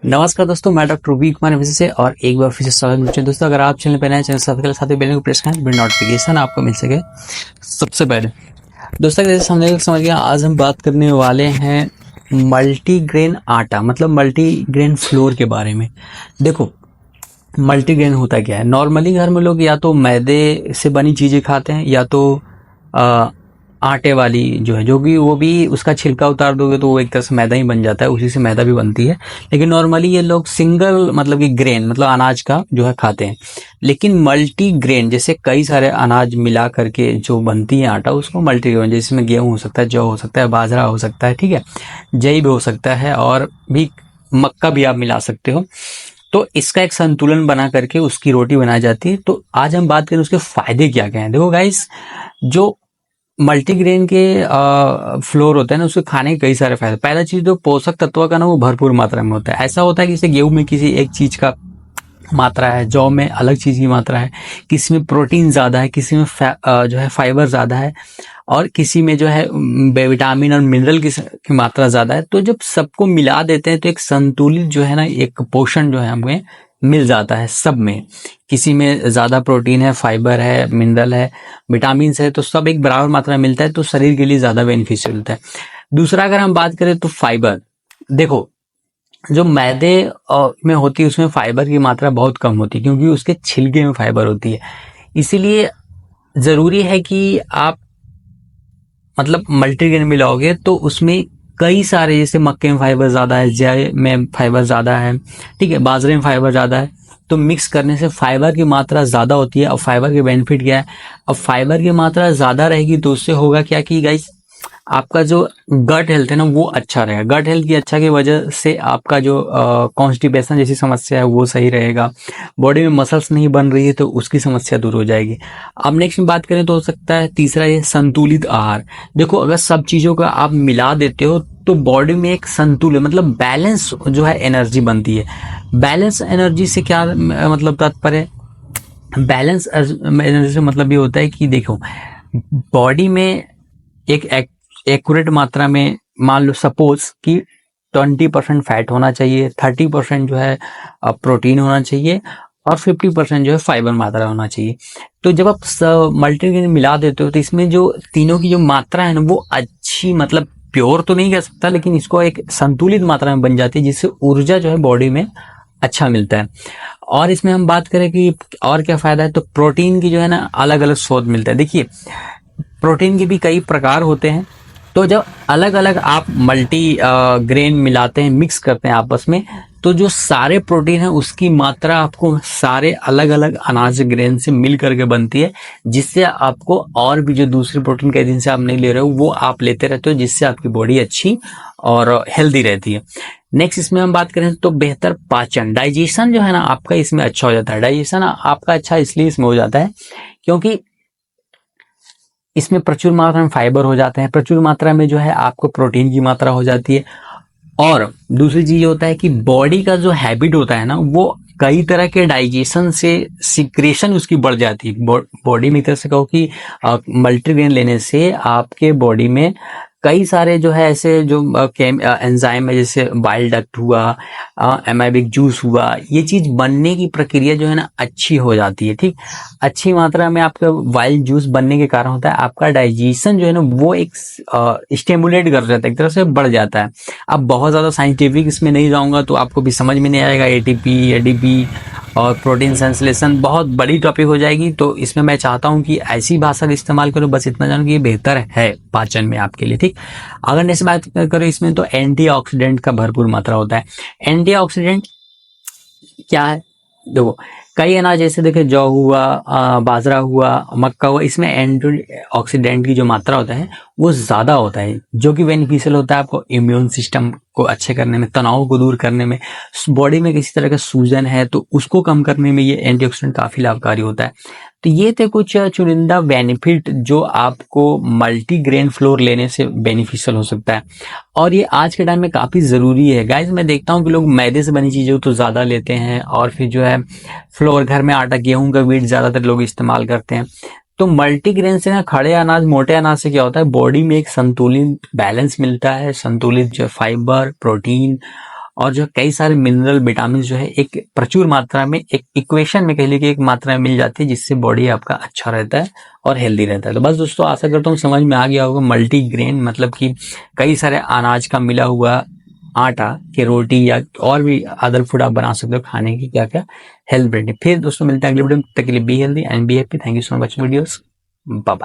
नमस्कार दोस्तों, मैं डॉक्टर वी कुमार फिर से और एक बार फिर से स्वागत करते हैं। दोस्तों, अगर आप चैनल पर नए चैनल सब्सक्राइब साथ ही बेल को प्रेस करें, बिल नोटिफिकेशन आपको मिल सके सबसे पहले। दोस्तों, जैसे समझ गया, आज हम बात करने वाले हैं मल्टीग्रेन आटा मतलब मल्टीग्रेन फ्लोर के बारे में। देखो, मल्टीग्रेन होता क्या है। नॉर्मली घर में लोग या तो मैदे से बनी चीजें खाते हैं या तो आटे वाली जो है, जो कि वो भी उसका छिलका उतार दोगे तो वो एक तरह से मैदा ही बन जाता है, उसी से मैदा भी बनती है। लेकिन नॉर्मली ये लोग सिंगल मतलब कि ग्रेन मतलब अनाज का जो है खाते हैं। लेकिन मल्टी ग्रेन जैसे कई सारे अनाज मिला करके जो बनती है आटा, उसको मल्टी ग्रेन, जिसमें गेहूं हो सकता है, जौ हो सकता है, बाजरा हो सकता है, ठीक है, जई भी हो सकता है, और भी मक्का भी आप मिला सकते हो। तो इसका एक संतुलन बना करके उसकी रोटी बनाई जाती है। तो आज हम बात करें उसके फायदे क्या क्या हैं। देखो गाइस, जो मल्टीग्रेन के फ्लोर होता है ना, उसके खाने के कई सारे फायदे। पहला चीज, तो पोषक तत्वों का ना वो भरपूर मात्रा में होता है। ऐसा होता है कि जैसे गेहूं में किसी एक चीज का मात्रा है, जौ में अलग चीज की मात्रा है, किसी में प्रोटीन ज्यादा है, किसी में जो है फाइबर ज्यादा है, और किसी में जो है विटामिन और मिनरल की मात्रा ज्यादा है। तो जब सबको मिला देते हैं तो एक संतुलित जो है ना एक पोषण जो है हमें मिल जाता है सब में। किसी में ज्यादा प्रोटीन है, फाइबर है, मिनरल है, विटामिन है, तो सब एक बराबर मात्रा में मिलता है, तो शरीर के लिए ज्यादा बेनिफिशियल होता है। दूसरा, अगर हम बात करें तो फाइबर। देखो, जो मैदे में होती है उसमें फाइबर की मात्रा बहुत कम होती है, क्योंकि उसके छिलके में फाइबर होती है। इसीलिए जरूरी है कि आप मतलब मल्टीग्रेन मिलाओगे तो उसमें कई सारे, जैसे मक्के में फाइबर ज्यादा है, जय में फाइबर ज्यादा है, ठीक है, बाजरे में फाइबर ज्यादा है, तो मिक्स करने से फाइबर की मात्रा ज्यादा होती है। अब फाइबर के बेनिफिट क्या है, अब फाइबर की मात्रा ज्यादा रहेगी तो उससे होगा क्या कि गाइस, आपका जो गट हेल्थ है ना वो अच्छा रहेगा। गट हेल्थ की अच्छा की वजह से आपका जो कॉन्स्टिपेशन जैसी समस्या है वो सही रहेगा। बॉडी में मसल्स नहीं बन रही है तो उसकी समस्या दूर हो जाएगी। अब नेक्स्ट में बात करें तो हो सकता है तीसरा, ये संतुलित आहार। देखो, अगर सब चीजों का आप मिला देते हो तो बॉडी में एक संतुलन मतलब बैलेंस जो है एनर्जी बनती है। बैलेंस एनर्जी से क्या मतलब तात्पर्य है? बैलेंस एनर्जी से मतलब ये होता है कि देखो, बॉडी में एक एक्यूरेट मात्रा में, मान लो सपोज कि 20% फैट होना चाहिए, 30% जो है प्रोटीन होना चाहिए, और 50% जो है फाइबर मात्रा होना चाहिए। तो जब आप मल्टीग्रेन मिला देते हो तो इसमें जो तीनों की जो मात्रा है ना वो अच्छी, मतलब प्योर तो नहीं कह सकता, लेकिन इसको एक संतुलित मात्रा में बन जाती है, जिससे ऊर्जा जो है बॉडी में अच्छा मिलता है। और इसमें हम बात करें कि और क्या फायदा है, तो प्रोटीन की जो है ना अलग अलग स्रोत मिलता है। देखिए, प्रोटीन के भी कई प्रकार होते हैं। तो जब अलग अलग आप मल्टी ग्रेन मिलाते हैं, मिक्स करते हैं आपस में, तो जो सारे प्रोटीन है उसकी मात्रा आपको सारे अलग अलग अनाज ग्रेन से मिल करके बनती है, जिससे आपको और भी जो दूसरे प्रोटीन कई दिन से आप नहीं ले रहे हो वो आप लेते रहते हो, जिससे आपकी बॉडी अच्छी और हेल्दी रहती है। नेक्स्ट, इसमें हम बात करें तो बेहतर पाचन, डाइजेशन जो है ना आपका इसमें अच्छा हो जाता है। डाइजेशन आपका अच्छा इसलिए इसमें हो जाता है क्योंकि इसमें प्रचुर मात्रा में फाइबर हो जाते हैं, प्रचुर मात्रा में जो है आपको प्रोटीन की मात्रा हो जाती है। और दूसरी चीज होता है कि बॉडी का जो हैबिट होता है ना, वो कई तरह के डाइजेशन से सिक्रेशन उसकी बढ़ जाती है। बॉडी में एक तरह से कहो कि मल्टीग्रेन लेने से आपके बॉडी में कई सारे जो है ऐसे जो एंजाइम है, जैसे बाइल डक्ट हुआ, एमाइबिक जूस हुआ, ये चीज बनने की प्रक्रिया जो है ना अच्छी हो जाती है। ठीक, अच्छी मात्रा में आपका वाइल्ड जूस बनने के कारण होता है आपका डाइजेशन जो है ना वो एक स्टिमुलेट कर जाता है, एक तरह से बढ़ जाता है। अब बहुत ज्यादा साइंटिफिक इसमें नहीं जाऊंगा तो आपको भी समझ में नहीं आएगा। एटीपी, एडीपी और प्रोटीन सेंसलेशन बहुत बड़ी टॉपिक हो जाएगी, तो इसमें मैं चाहता हूं कि ऐसी भाषा का इस्तेमाल करो, बस इतना जानो कि ये बेहतर है पाचन में आपके लिए। ठीक, अगर नेक्स्ट बात करो इसमें तो एंटीऑक्सीडेंट का भरपूर मात्रा होता है। एंटीऑक्सीडेंट क्या है? देखो, कई अनाज जैसे देखे, जौ हुआ, बाजरा हुआ, मक्का हुआ, इसमें एंटीऑक्सीडेंट की जो मात्रा होता है वो ज्यादा होता है, जो कि बेनिफिशियल होता है आपको इम्यून सिस्टम को अच्छे करने में, तनाव को दूर करने में, बॉडी में किसी तरह का सूजन है तो उसको कम करने में ये एंटीऑक्सीडेंट काफी लाभकारी होता है। तो ये थे कुछ चुनिंदा बेनिफिट जो आपको मल्टीग्रेन फ्लोर लेने से बेनिफिशियल हो सकता है, और ये आज के टाइम में काफी जरूरी है। गाइस, मैं देखता हूँ कि लोग मैदे से बनी चीजों तो ज्यादा लेते हैं, और फिर जो है फ्लोर, घर में आटा, गेहूं का व्हीट ज्यादातर लोग इस्तेमाल करते हैं। तो मल्टीग्रेन से ना खड़े अनाज, मोटे अनाज से क्या होता है, बॉडी में एक संतुलित बैलेंस मिलता है, संतुलित जो फाइबर, प्रोटीन और जो कई सारे मिनरल विटामिन जो है एक प्रचुर मात्रा में, एक इक्वेशन में कह लीजिए एक मात्रा में मिल जाती है, जिससे बॉडी आपका अच्छा रहता है और हेल्दी रहता है। तो बस दोस्तों आशा करता हूँ समझ में आ गया होगा मल्टीग्रेन मतलब कि कई सारे अनाज का मिला हुआ आटा की रोटी या और भी अदर फूड आप बना सकते हो खाने की क्या क्या हेल्थ बेनिफिट। फिर दोस्तों मिलते हैं अगले वीडियो में, तब तक के लिए be healthy and be happy. Thank you so much videos, bye bye.